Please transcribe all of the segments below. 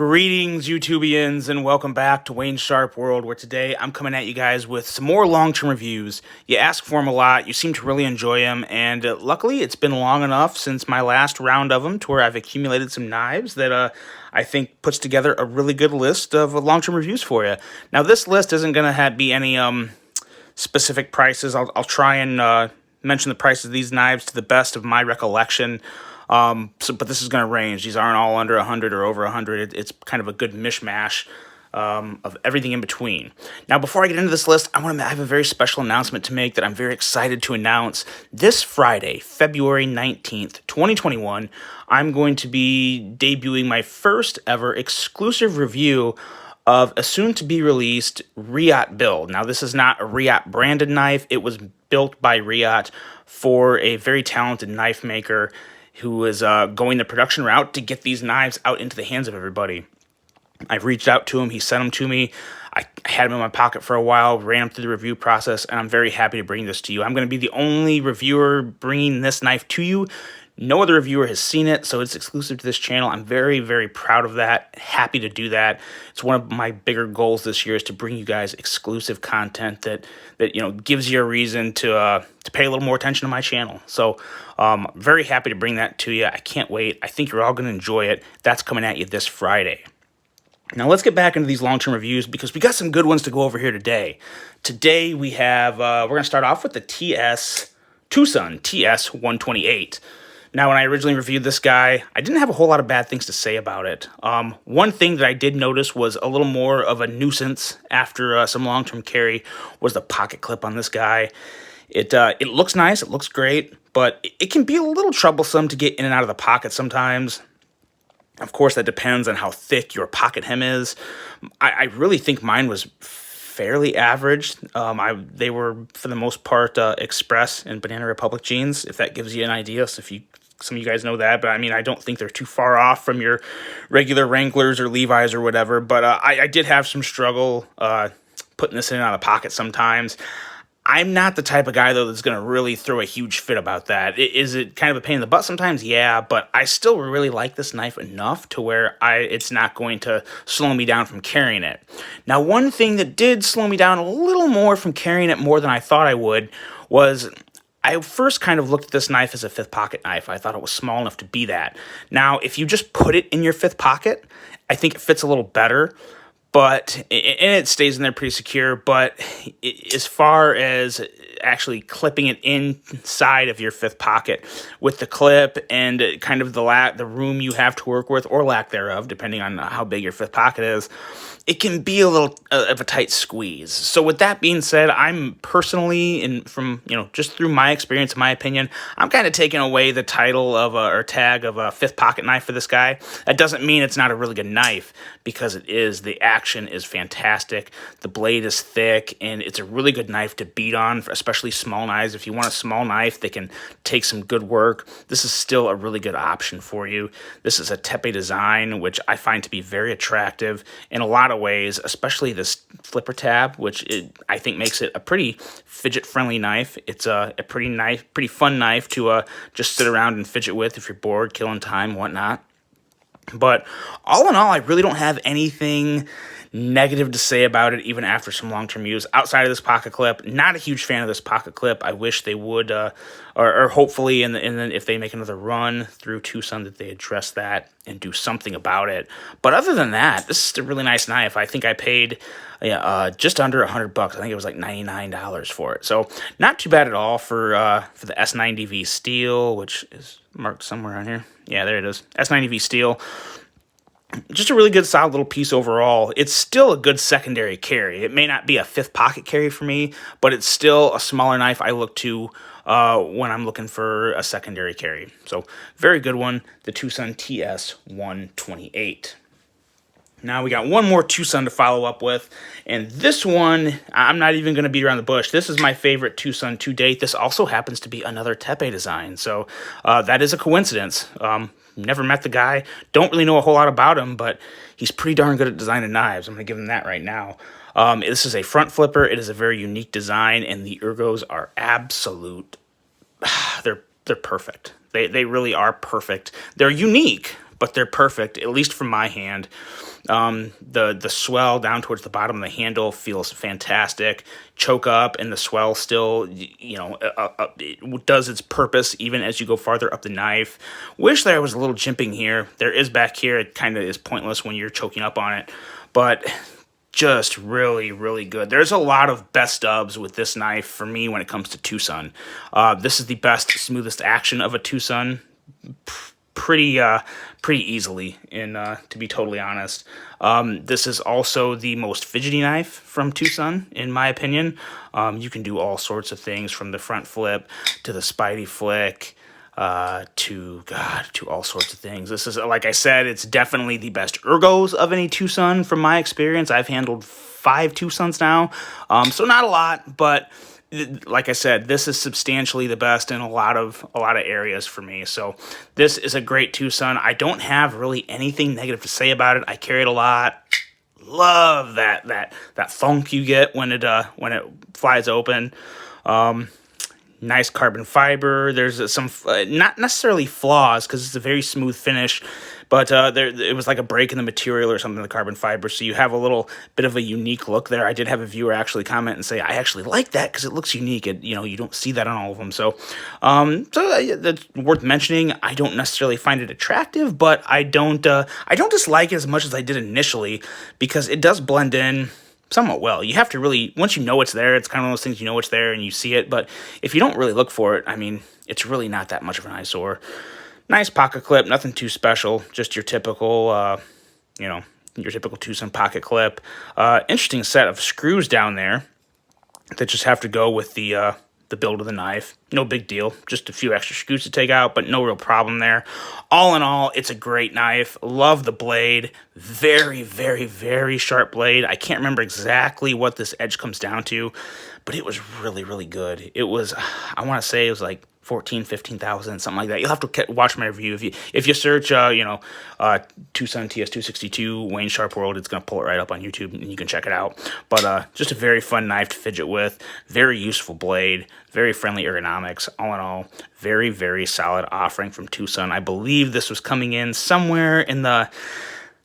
Greetings, YouTubians, and welcome back to Wayne's Sharp World, where today I'm coming at you guys with some more long-term reviews. You ask for them a lot, you seem to really enjoy them, and luckily it's been long enough since my last round of them to where I've accumulated some knives that I think puts together a really good list of long-term reviews for you. Now, this list isn't going to be any specific prices. I'll try and mention the prices of these knives to the best of my recollection. But this is going to range. These aren't all under 100 or over 100. It's kind of a good mishmash of everything in between. Now, before I get into this list, I have a very special announcement to make that I'm very excited to announce. This Friday, February 19th, 2021, I'm going to be debuting my first ever exclusive review of a soon-to-be-released Riot build. Now, this is not a Riot branded knife. It was built by Riot for a very talented knife maker who is going the production route to get these knives out into the hands of everybody. I've reached out to him. He sent them to me. I had them in my pocket for a while, ran them through the review process, and I'm very happy to bring this to you. I'm going to be the only reviewer bringing this knife to you. No other reviewer has seen it, so it's exclusive to this channel. I'm very, very proud of that. Happy to do that. It's one of my bigger goals this year is to bring you guys exclusive content that gives you a reason to pay a little more attention to my channel. So very happy to bring that to you. I can't wait. I think you're all going to enjoy it. That's coming at you this Friday. Now let's get back into these long-term reviews because we got some good ones to go over here today. Today we have, we're going to start off with the Tucson TS128. Now, when I originally reviewed this guy, I didn't have a whole lot of bad things to say about it. One thing that I did notice was a little more of a nuisance after some long-term carry was the pocket clip on this guy. It looks nice, it looks great, but it can be a little troublesome to get in and out of the pocket sometimes. Of course, that depends on how thick your pocket hem is. I really think mine was fairly average. They were, for the most part, Express and Banana Republic jeans, if that gives you an idea. So some of you guys know that, but I mean, I don't think they're too far off from your regular Wranglers or Levi's or whatever, but I did have some struggle putting this in and out of the pocket sometimes. I'm not the type of guy, though, that's going to really throw a huge fit about that. Is it kind of a pain in the butt sometimes? Yeah, but I still really like this knife enough to where it's not going to slow me down from carrying it. Now, one thing that did slow me down a little more from carrying it more than I thought I would was I first kind of looked at this knife as a fifth pocket knife. I thought it was small enough to be that. Now, if you just put it in your fifth pocket, I think it fits a little better. And it stays in there pretty secure, but as far as actually clipping it inside of your fifth pocket with the clip and kind of the room you have to work with, or lack thereof, depending on how big your fifth pocket is, it can be a little of a tight squeeze. So with that being said, I'm personally, just through my experience, my opinion, I'm kind of taking away the title of or tag of a fifth pocket knife for this guy. That doesn't mean it's not a really good knife, because it is. The action is fantastic. The blade is thick, and it's a really good knife to beat on, especially small knives. If you want a small knife that can take some good work, this is still a really good option for you. This is a tepe design, which I find to be very attractive in a lot of ways, especially this flipper tab, which I think makes it a pretty fidget-friendly knife. It's a pretty fun knife to just sit around and fidget with if you're bored, killing time, whatnot. But all in all, I really don't have anything negative to say about it, even after some long-term use. Outside of this pocket clip, not a huge fan of this pocket clip. I wish they would, or hopefully, if they make another run through Tucson, that they address that and do something about it. But other than that, this is a really nice knife. I think I paid just under $100. I think it was like $99 for it. So not too bad at all for the S90V steel, which is marked somewhere on here. Yeah, there it is. S90V steel. Just a really good, solid little piece overall. It's still a good secondary carry. It may not be a fifth pocket carry for me, but it's still a smaller knife I look to when I'm looking for a secondary carry. So, very good one, the Tucson TS128. Now, we got one more Tucson to follow up with, and this one, I'm not even going to beat around the bush. This is my favorite Tucson to date. This also happens to be another tepe design, so that is a coincidence. Never met the guy, don't really know a whole lot about him, but he's pretty darn good at designing knives. I'm going to give him that right now. This is a front flipper. It is a very unique design, and the ergos are absolute. They're perfect. They really are perfect. They're unique, but they're perfect, at least from my hand. The swell down towards the bottom of the handle feels fantastic. Choke up and the swell still, it does its purpose even as you go farther up the knife. Wish there was a little jimping here. There is back here. It kind of is pointless when you're choking up on it, but just really, really good. There's a lot of best ofs with this knife for me when it comes to Tucson. This is the best, smoothest action of a Tucson, pretty easily, and to be totally honest. This is also the most fidgety knife from Tucson, in my opinion. You can do all sorts of things, from the front flip to the Spidey flick, to all sorts of things. This is, like I said, it's definitely the best ergos of any Tucson from my experience. I've handled 5 Tucsons now, so not a lot, but like I said, this is substantially the best in a lot of areas for me. So this is a great Tucson. I don't have really anything negative to say about it. I carry it a lot. Love that thunk you get when it flies open. Nice carbon fiber. There's some not necessarily flaws, because it's a very smooth finish, but it was like a break in the material or something in the carbon fiber, so you have a little bit of a unique look there. I did have a viewer actually comment and say, I actually like that because it looks unique. You don't see that on all of them. So that's worth mentioning. I don't necessarily find it attractive, but I don't dislike it as much as I did initially, because it does blend in somewhat well. You have to really, once you know it's there, it's kind of one of those things, it's there and you see it, but if you don't really look for it, I mean, it's really not that much of an eyesore. Nice pocket clip, nothing too special, just your typical, your typical Tucson pocket clip. Interesting set of screws down there that just have to go with the build of the knife. No big deal, just a few extra screws to take out, but no real problem there. All in all, it's a great knife. Love the blade. Very, very, very sharp blade. I can't remember exactly what this edge comes down to, but it was really, really good. It was, I want to say it was like 14, 15,000, something like that. You'll have to watch my review. If you search, Tucson TS262 Wayne Sharp World, it's going to pull it right up on YouTube, and you can check it out. But just a very fun knife to fidget with. Very useful blade. Very friendly ergonomics. All in all, very, very solid offering from Tucson. I believe this was coming in somewhere in the,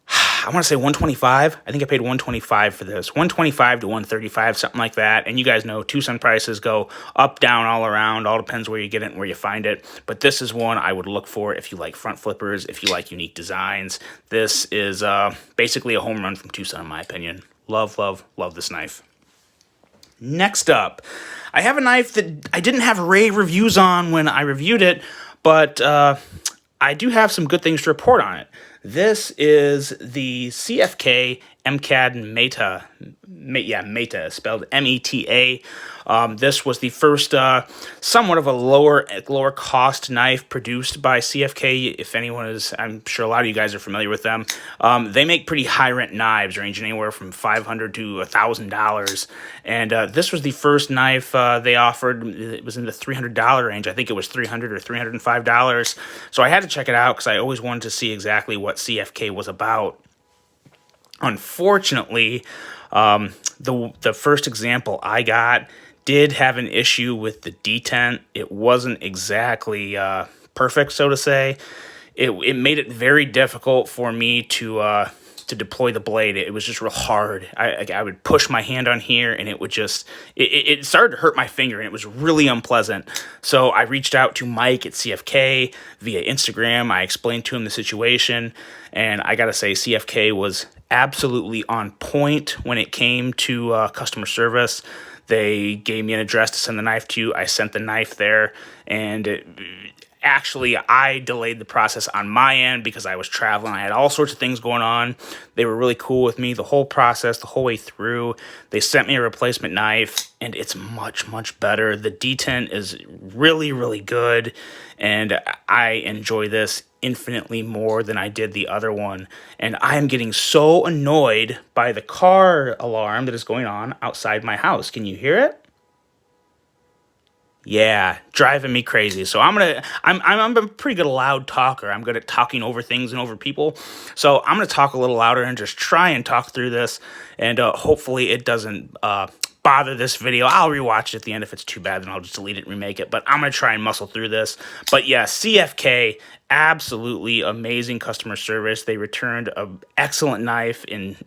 I want to say 125. I think I paid 125 for this. 125 to 135, something like that. And you guys know Tucson prices go up, down, all around. All depends where you get it and where you find it. But this is one I would look for if you like front flippers, if you like unique designs. This is basically a home run from Tucson, in my opinion. Love, love, love this knife. Next up, I have a knife that I didn't have rave reviews on when I reviewed it, but I do have some good things to report on it. This is the CFK MCAD Meta, spelled M-E-T-A. This was the first somewhat of a lower cost knife produced by CFK. If anyone is, I'm sure a lot of you guys are familiar with them. They make pretty high rent knives, ranging anywhere from $500 to $1,000. And this was the first knife they offered. It was in the $300 range. I think it was $300 or $305. So I had to check it out because I always wanted to see exactly what CFK was about. Unfortunately, the first example I got did have an issue with the detent. It wasn't exactly perfect, so to say. It made it very difficult for me to deploy the blade. It was just real hard. I would push my hand on here, and it would just it started to hurt my finger, and it was really unpleasant. So I reached out to Mike at CFK via Instagram. I explained to him the situation, and I gotta say, CFK was absolutely on point when it came to customer service. They gave me an address to send the knife to. I sent the knife there, and actually, I delayed the process on my end because I was traveling. I had all sorts of things going on. They were really cool with me the whole process, the whole way through. They sent me a replacement knife, and it's much, much better. The detent is really, really good, and I enjoy this infinitely more than I did the other one. And I am getting so annoyed by the car alarm that is going on outside my house. Can you hear it? Yeah, driving me crazy. So I'm a pretty good loud talker. I'm good at talking over things and over people. So I'm gonna talk a little louder and just try and talk through this, and hopefully it doesn't bother this video. I'll rewatch it at the end. If it's too bad, then I'll just delete it and remake it. But I'm going to try and muscle through this. But yeah, CFK, absolutely amazing customer service. They returned an excellent knife in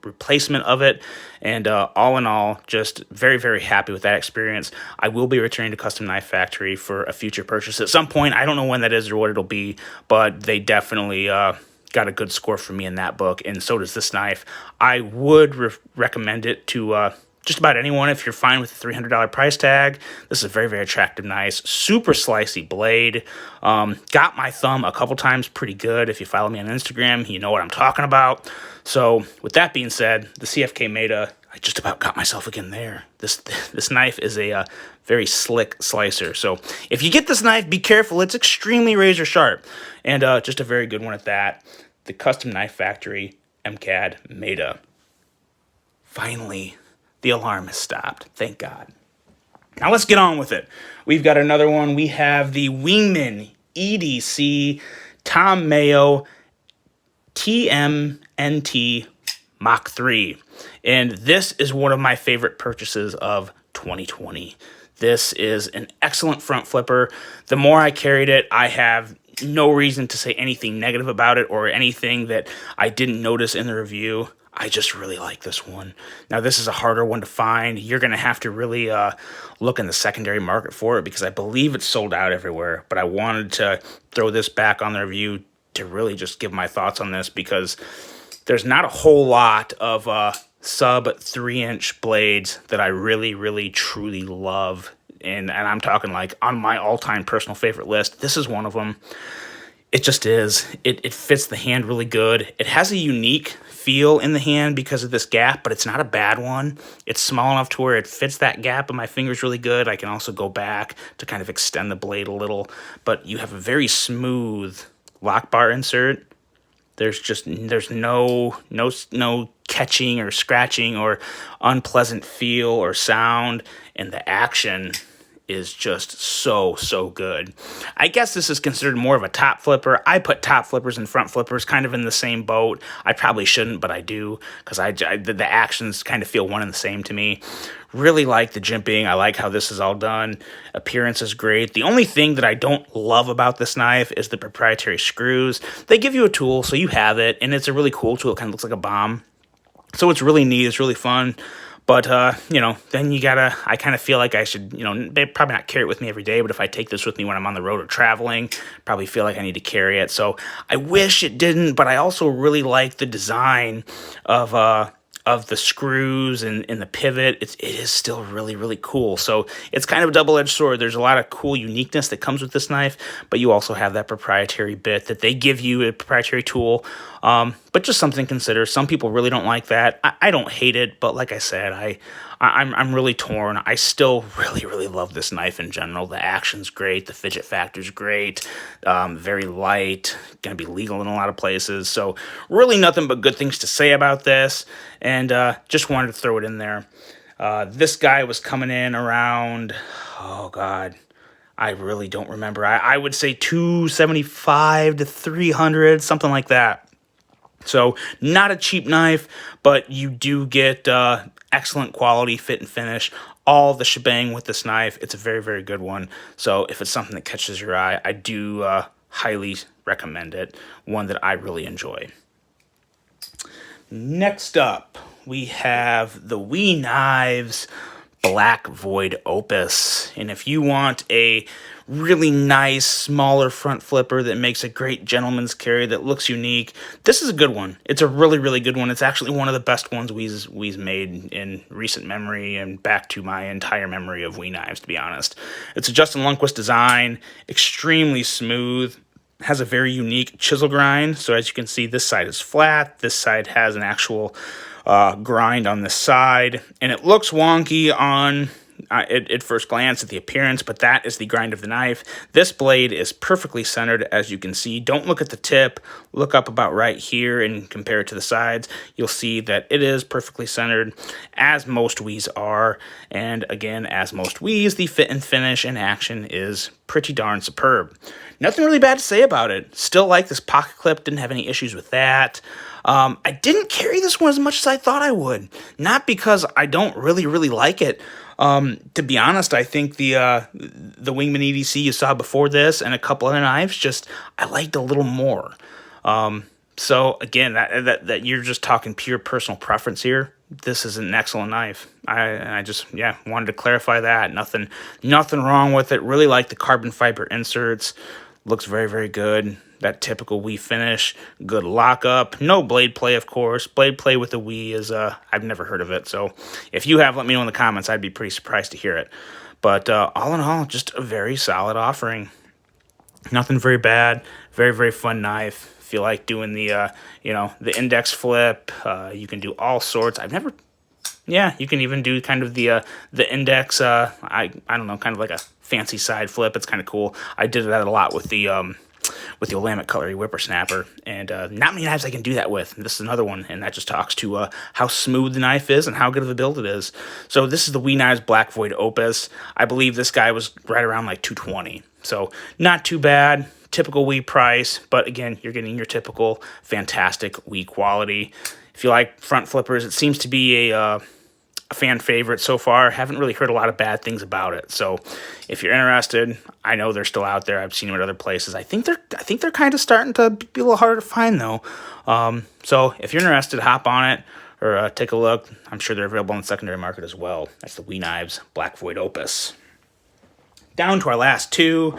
replacement of it. And all in all, just very, very happy with that experience. I will be returning to Custom Knife Factory for a future purchase at some point. I don't know when that is or what it'll be, but they definitely got a good score for me in that book, and so does this knife. I would recommend it to just about anyone if you're fine with the $300 price tag. This is a very, very attractive knife. Super slicey blade. Got my thumb a couple times pretty good. If you follow me on Instagram, you know what I'm talking about. So with that being said, the CFK Meta, I just about got myself again there. This knife is a very slick slicer. So if you get this knife, be careful. It's extremely razor sharp, and just a very good one at that. The Custom Knife Factory MKAD Meta. Finally, the alarm has stopped. Thank God. Now let's get on with it. We've got another one. We have the Wingman EDC Tom Mayo TMNT Mach 3. And this is one of my favorite purchases of 2020. This is an excellent front flipper. The more I carried it, I have no reason to say anything negative about it or anything that I didn't notice in the review. I just really like this one. Now, this is a harder one to find. You're going to have to really look in the secondary market for it because I believe it's sold out everywhere. But I wanted to throw this back on the review to really just give my thoughts on this because there's not a whole lot of sub 3-inch blades that I really, really, truly love. And I'm talking like on my all-time personal favorite list. This is one of them. It just is. It fits the hand really good. It has a unique feel in the hand because of this gap, but it's not a bad one. It's small enough to where it fits that gap in my fingers really good. I can also go back to kind of extend the blade a little, but you have a very smooth lock bar insert. There's no catching or scratching or unpleasant feel or sound, and the action is just so good. I guess this is considered more of a top flipper. I put top flippers and front flippers kind of in the same boat. I probably shouldn't, but I do because the actions kind of feel one and the same to me. Really like the jimping. I like how this is all done. Appearance is great. The only thing that I don't love about this knife is the proprietary screws. They give you a tool, so you have it, and it's a really cool tool. It kind of looks like a bomb. So it's really neat. It's really fun. But, then I kind of feel like I should, they probably not carry it with me every day, but if I take this with me when I'm on the road or traveling, probably feel like I need to carry it. So I wish it didn't, but I also really like the design of the screws and the pivot. It is still really, really cool. So it's kind of a double-edged sword. There's a lot of cool uniqueness that comes with this knife, but you also have that proprietary bit that they give you, a proprietary tool. But just something to consider. Some people really don't like that. I don't hate it, but like I said, I'm really torn. I still really, really love this knife in general. The action's great. The fidget factor's great. Very light. Going to be legal in a lot of places. So really nothing but good things to say about this. And just wanted to throw it in there. This guy was coming in around, oh God, I really don't remember. I would say $275 to $300, something like that. So not a cheap knife, but you do get excellent quality, fit and finish, all the shebang with this knife. It's a very, very good one. So if it's something that catches your eye, I do highly recommend it. One that I really enjoy. Next up, we have the WE Knives Black Void Opus. And if you want a really nice, smaller front flipper that makes a great gentleman's carry that looks unique, this is a good one. It's a really, really good one. It's actually one of the best ones we've made in recent memory and back to my entire memory of WE knives, to be honest. It's a Justin Lundquist design, extremely smooth, has a very unique chisel grind. So as you can see, this side is flat, this side has an actual grind on this side, and it looks wonky on at first glance at the appearance, but that is the grind of the knife. This blade is perfectly centered, as you can see. Don't look at the tip, look up about right here and compare it to the sides. You'll see that it is perfectly centered, as most WEs are, and again, as most WEs, the fit and finish and action is pretty darn superb. Nothing really bad to say about it. Still like this pocket clip, didn't have any issues with that. I didn't carry this one as much as I thought I would. Not because I don't really like it. To be honest, I think the Wingman EDC you saw before this and a couple other knives, just I liked a little more. So again, that you're just talking pure personal preference here. This is an excellent knife. I just wanted to clarify that. Nothing wrong with it. Really like the carbon fiber inserts. Looks very good. That typical Wii finish. Good lockup. No blade play, of course. Blade play with the Wii is I've never heard of it. So if you have, let me know in the comments. I'd be pretty surprised to hear it. But all in all, just a very solid offering. Nothing very bad. Very fun knife. If you like doing the the index flip, you can do all sorts. You can even do kind of the index. I don't know, kind of like a fancy side flip. It's kind of cool. I did that a lot with the Willamette Cutlery Whippersnapper, and not many knives I can do that with. This is another one, and that just talks to how smooth the knife is and how good of a build it is. So this is the WE Knives Black Void Opus. I believe this guy was right around like $220. So not too bad. Typical Wii price, but again, you're getting your typical fantastic Wii quality. If you like front flippers, it seems to be a fan favorite so far. Haven't really heard a lot of bad things about it. So if you're interested, I know they're still out there. I've seen them at other places. I think they're kind of starting to be a little harder to find though. So if you're interested, hop on it or take a look. I'm sure they're available on the secondary market as well. That's the WE Knives Black Void Opus. Down to our last two.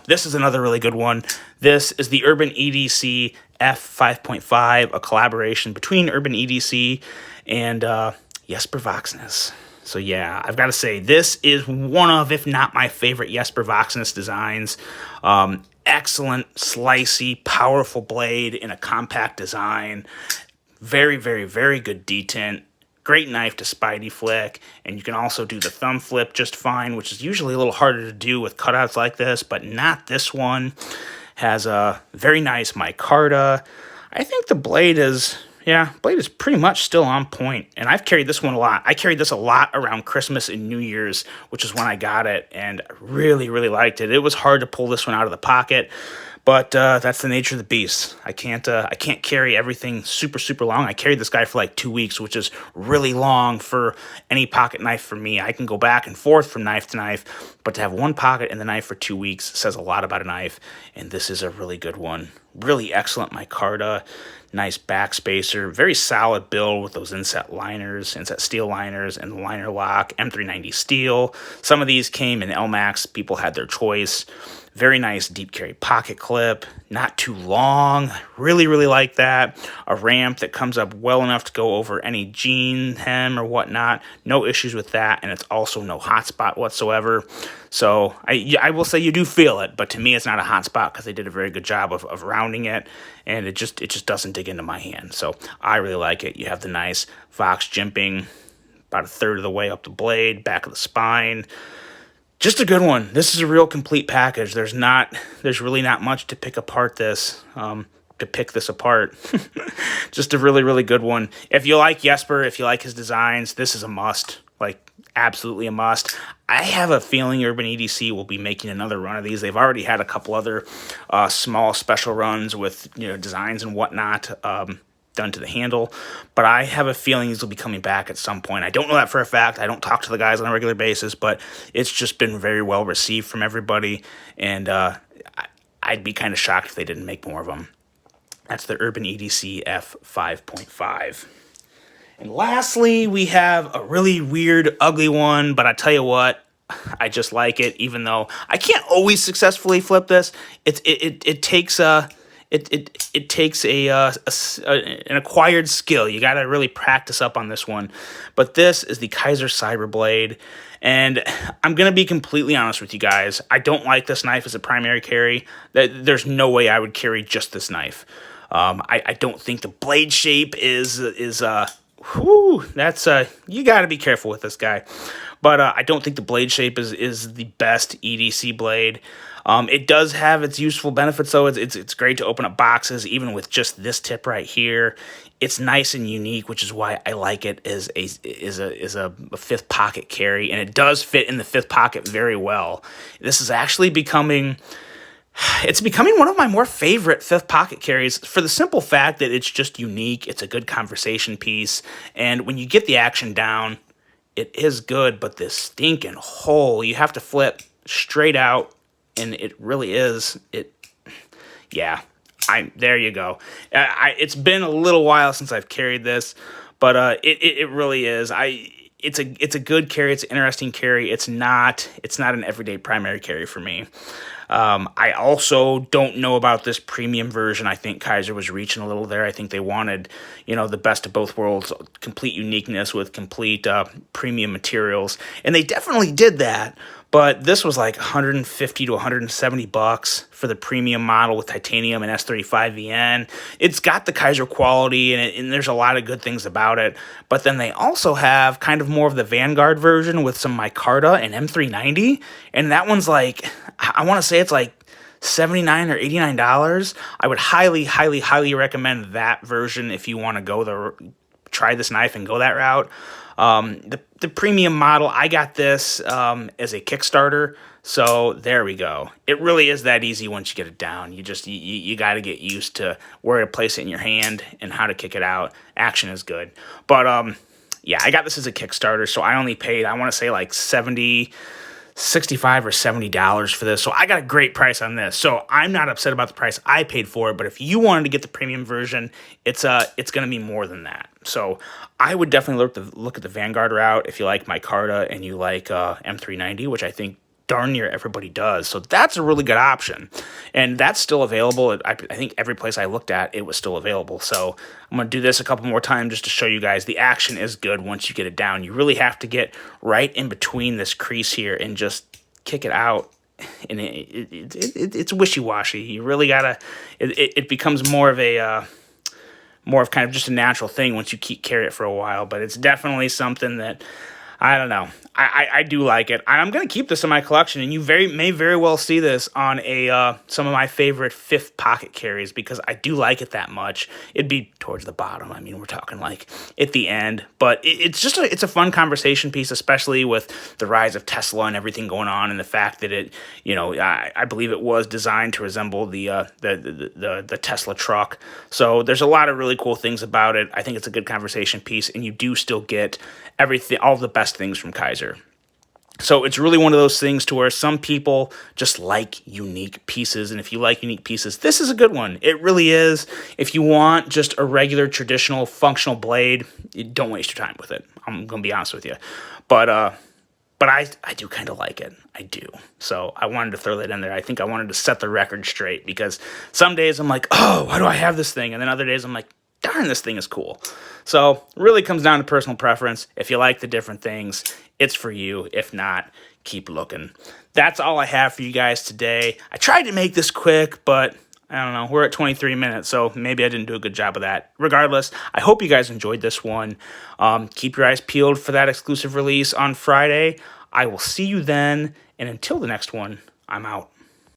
This is another really good one. This is the Urban EDC F5.5, a collaboration between Urban EDC and Jesper Voxnäs. So yeah, I've got to say, this is one of, if not my favorite Jesper Voxnäs designs. Excellent, slicey, powerful blade in a compact design. Very good detent. Great knife to Spidey flick, and you can also do the thumb flip just fine, which is usually a little harder to do with cutouts like this, but not this one. Has a very nice micarta. I think the blade is pretty much still on point, and I've carried this one a lot. I carried this a lot around Christmas and New Year's, which is when I got it, and I really liked it. It was hard to pull this one out of the pocket, but that's the nature of the beast. I can't carry everything super long. I carried this guy for like 2 weeks, which is really long for any pocket knife for me. I can go back and forth from knife to knife, but to have one pocket in the knife for 2 weeks says a lot about a knife, and this is a really good one. Really excellent micarta, nice back spacer, very solid build with those inset steel liners, and the liner lock, M390 steel. Some of these came in LMAX. People had their choice. Very nice deep carry pocket clip, not too long. Really like that. A ramp that comes up well enough to go over any jean hem or whatnot. No issues with that, and it's also no hot spot whatsoever. So I will say you do feel it, but to me it's not a hot spot because they did a very good job of rounding it, and it just doesn't dig into my hand. So I really like it. You have the nice Vox jimping about a third of the way up the blade, back of the spine. Just a good one. This is a real complete package. There's really not much to pick apart this, apart. Just a really good one. If you like Jesper, if you like his designs, this is a must. Like, absolutely a must. I have a feeling Urban EDC will be making another run of these. They've already had a couple other small special runs with designs and whatnot done to the handle, but I have a feeling these will be coming back at some point. I don't know that for a fact. I don't talk to the guys on a regular basis, but it's just been very well received from everybody, and I'd be kind of shocked if they didn't make more of them. That's the Urban EDC F5.5. And lastly, we have a really weird, ugly one, but I tell you what, I just like it, even though I can't always successfully flip this. It takes an acquired skill. You got to really practice up on this one. But this is the Kizer Cyber Blade, and I'm going to be completely honest with you guys. I don't like this knife as a primary carry. There's no way I would carry just this knife. I don't think the blade shape is that's you got to be careful with this guy. But I don't think the blade shape is the best EDC blade. It does have its useful benefits, though. It's great to open up boxes, even with just this tip right here. It's nice and unique, which is why I like it as a fifth pocket carry, and it does fit in the fifth pocket very well. This is actually becoming one of my more favorite fifth pocket carries for the simple fact that it's just unique. It's a good conversation piece, and when you get the action down, it is good. But this stinking hole, you have to flip straight out, and it really is yeah. There you go. It's been a little while since I've carried this, but it really is. It's a good carry. It's an interesting carry. It's not an everyday primary carry for me. I also don't know about this premium version. I think Kizer was reaching a little there. I think they wanted, the best of both worlds, complete uniqueness with complete premium materials, and they definitely did that. But this was like $150 to $170 for the premium model with titanium and S35VN. It's got the Kizer quality, and there's a lot of good things about it. But then they also have kind of more of the Vanguard version with some micarta and M390, and that one's like, I want to say it's like $79 or $89. I would highly, highly, highly recommend that version if you want to try this knife and go that route. The premium model, I got this as a Kickstarter, so there we go. It really is that easy once you get it down. You got to get used to where to place it in your hand and how to kick it out. Action is good. But yeah, I got this as a Kickstarter, so I only paid, I want to say like $65 or $70 for this. So I got a great price on this. So I'm not upset about the price I paid for it, but if you wanted to get the premium version, it's going to be more than that. So I would definitely look at the Vanguard route if you like micarta and you like M390, which I think darn near everybody does. So that's a really good option. And that's still available. I think every place I looked at, it was still available. So I'm going to do this a couple more times just to show you guys the action is good once you get it down. You really have to get right in between this crease here and just kick it out. And it's wishy-washy. You really got to, it becomes more of kind of just a natural thing once you carry it for a while. But it's definitely something that, I don't know. I do like it. I'm going to keep this in my collection, and you may very well see this on some of my favorite fifth pocket carries because I do like it that much. It'd be towards the bottom. I mean, we're talking like at the end, but it's a fun conversation piece, especially with the rise of Tesla and everything going on, and the fact that I believe it was designed to resemble the Tesla truck. So there's a lot of really cool things about it. I think it's a good conversation piece, and you do still get all the best things from Kizer. So it's really one of those things to where some people just like unique pieces, and if you like unique pieces, this is a good one. It really is. If you want just a regular, traditional, functional blade, don't waste your time with it. I'm going to be honest with you. But I do kind of like it. I do. So I wanted to throw that in there. I think I wanted to set the record straight because some days I'm like, oh, why do I have this thing? And then other days I'm like, darn, this thing is cool. So it really comes down to personal preference. If you like the different things, it's for you. If not, keep looking. That's all I have for you guys today. I tried to make this quick, but I don't know. We're at 23 minutes, so maybe I didn't do a good job of that. Regardless, I hope you guys enjoyed this one. Keep your eyes peeled for that exclusive release on Friday. I will see you then, and until the next one, I'm out.